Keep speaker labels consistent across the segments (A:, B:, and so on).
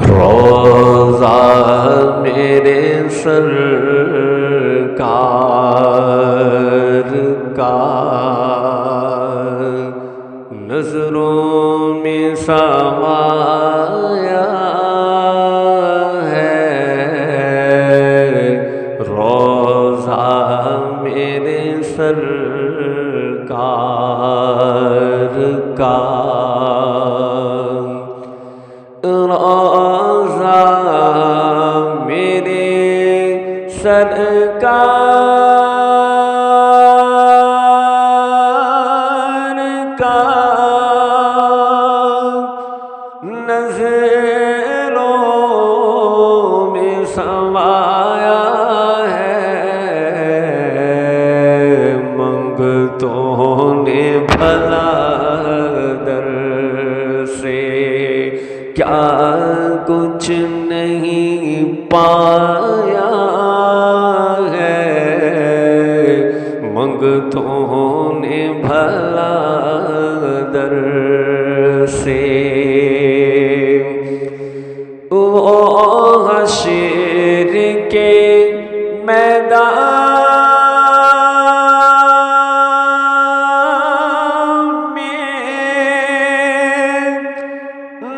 A: روضہ میرے سرکار کا نظروں میں سمایا ہے، روضہ میرے سرکار کا روضہ میرے سرکار کا نظروں میں سمایا ہے، منگتوں نے بھلا در سے کیا کچھ نہیں پایا ہے، منگتوں نے بھلا در سے وہ حشر کے میدان میں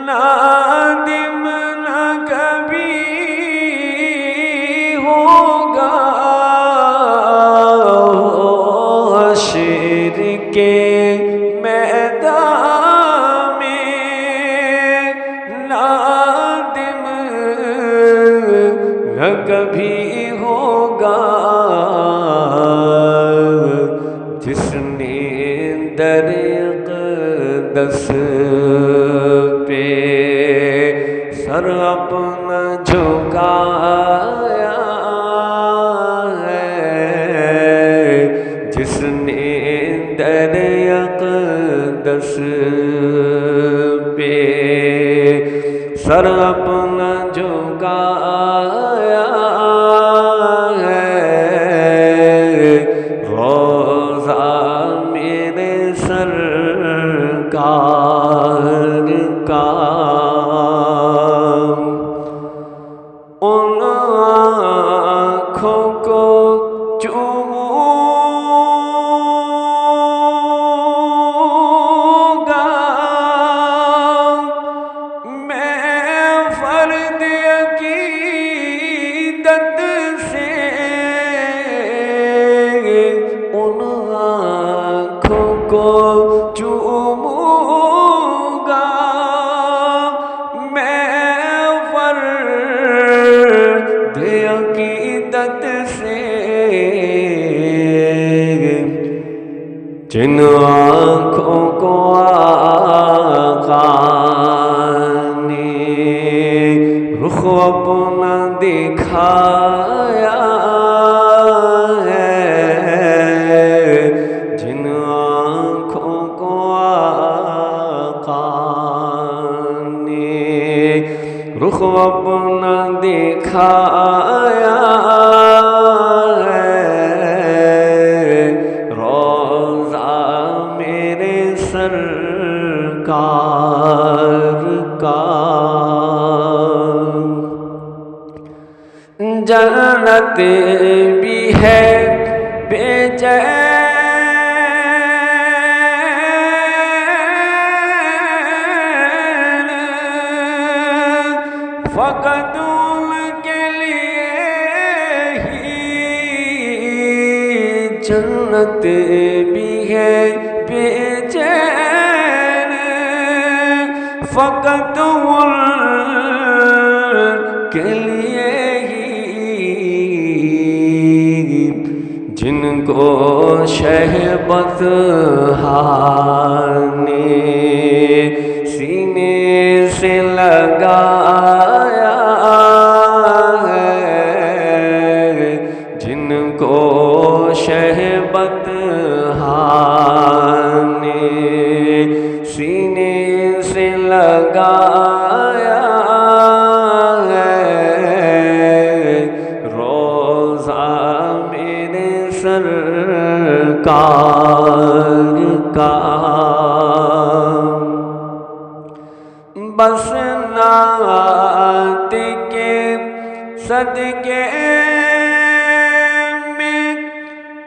A: نادم نہ کبھی ہوگا، حشر کے میدان میں نادم نہ کبھی ہوگا، جس نے در اقدس پہ سر اپنا جھکایا ہے، جس نے در اقدس پہ سر اپنا جھکایا ہے، روضہ میرے سرکار کا ان آنکھوں کو چوموں گا میں فرد عقیدت سے، ان آنکھوں کو چوموں گا میں فرد عقیدت سے، جن آنکھوں کو آقا نے رخ اپنا دکھایا ہے، جن آنکھوں کو آقا نے رخ اپنا دکھایا ہے، روضہ میرے سرکار کا جنت بھی ہے بے چین، فقط ان کے لیے ہی جنت بھی ہے بے چین، فقط ان کے لیے جن کو شہبت نے سینے سے لگایا ہے، جن کو شہبت نے سینے سے لگایا ہے، روضہ میرے سرکار کا بس نعت کے صدقے میں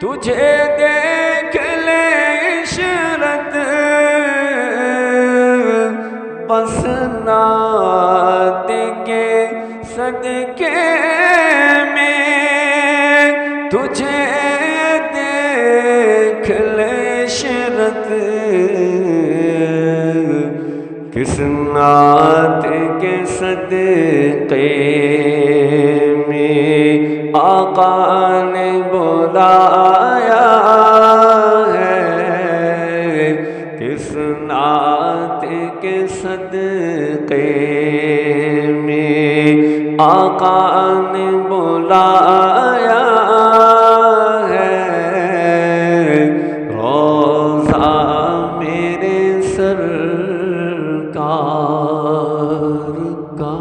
A: تجھے دیکھ لے عشرت، بس نعت کے صدقے میں تجھے دیکھ لے عشرت، کس نعت کے صدقے میں آقا نے بلایا ہے، کس نعت کے صدقے میں آقا نے بلایا ہے، روضہ میرے سرکار کا